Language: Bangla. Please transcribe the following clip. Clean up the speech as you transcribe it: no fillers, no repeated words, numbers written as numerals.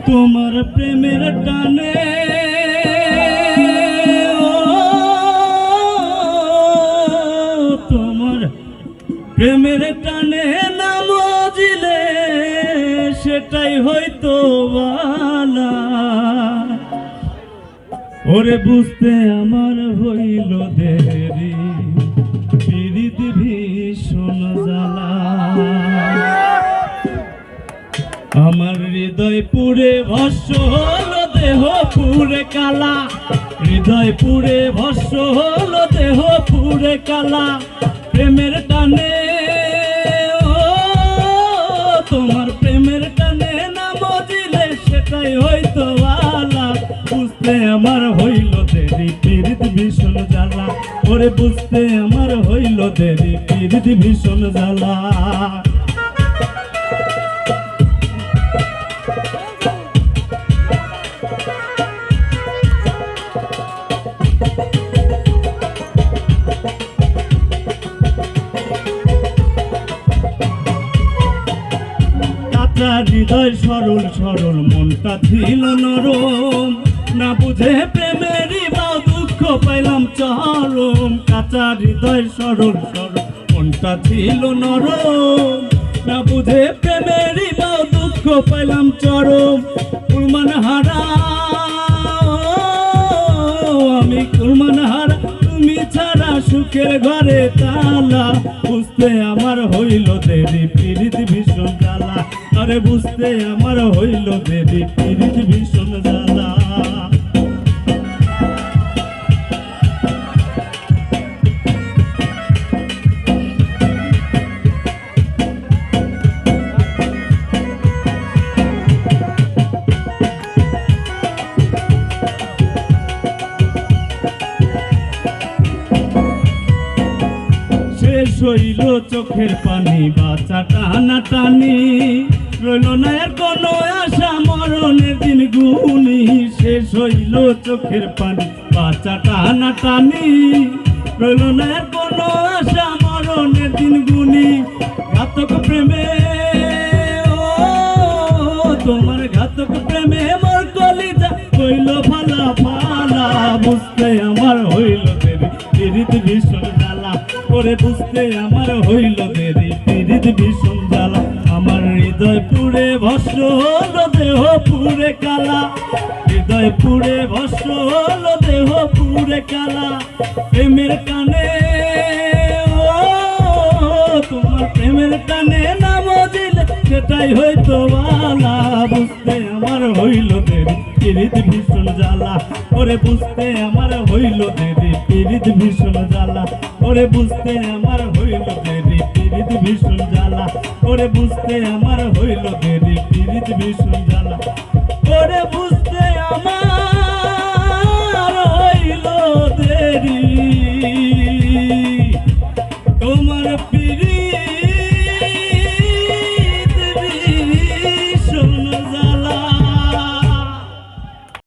তোমার প্রেমের টানে তোমার প্রেমের টানে না মজিলে সেটাই হয়তো বালা। ওরে বুঝতে আমার হইল দেরি, পীড়িত ভীষণ জ্বালা। আমার হৃদয় পুড়ে ভস্ম হলো, দেহ পুড়ে কালা। হৃদয় পুড়ে ভস্ম হলো, দেহ পুড়ে কালা। প্রেমের টানে তোমার প্রেমের টানে না মজিলে সেটাই হয়তো বালা। বুঝতে আমার হইল দেরি, পীড়িত ভীষণ জ্বালা। ওরে বুঝতে আমার হইল দেরি, পীড়িত ভীষণ জ্বালা। হৃদয় সরল সরল মনটা ছিল নরম, না বুঝে প্রেমেরই বাও দুঃখ পাইলাম চরম। কাঁচা হৃদয় সরল সরল মনটা ছিল নরম, না বুঝে প্রেমেরই বাও দুঃখ পাইলাম চরম। কুলমান হারা আমি, কুলমান হারা তুমি ছাড়া সুখের ঘরে তালা। বুঝতে আমার হইল দেরি, পীড়িত ভীষণ জ্বালা। আরে বুঝতে আমার হইল দেরি, পীড়িত ভীষণ জ্বালা। শেষ হইল চোখের পানি, বাঁচা টানা টানি। রইল না আর কোনো আশা, মরণের দিন গুনি। শেষ হইল চোখের পানি, বাঁচা টানা টানি। রইল না আর কোনো আশা, মরণের দিন গুনি। ঘাতক প্রেমে তোমার ঘাতক প্রেমে মোর কলিজা হইল ফালা ফালা। বুঝতে আমার হইল দেরি, পীড়িত ভীষণ জ্বালা। ওরে বুঝতে আমার হইল দেরি, পীড়িত ভীষণ জ্বালা। আমার হৃদয় পুড়ে ভস্ম হলো, দেহ পুড়ে কালা। হৃদয় পুড়ে ভস্ম হলো, দেহ পুড়ে কালা। প্রেমের টানে তোমার প্রেমের টানে না মজিলে সেটাই হয়তো বালা। বুঝতে আমার হইল দেরি, পীড়িত ভীষণ জ্বালা। ওরে বুঝতে আমার হইল দেরি, পীড়িত ভীষণ জ্বালা। ওরে বুঝতে আমার হইল দেরি, পীড়িত ভীষণ জ্বালা। ওরে বুঝতে আমার হইল দেরি, পীড়িত ভীষণ জ্বালা। ওরে বুঝতে আমার হইল দেরি, তোমার পীড়িত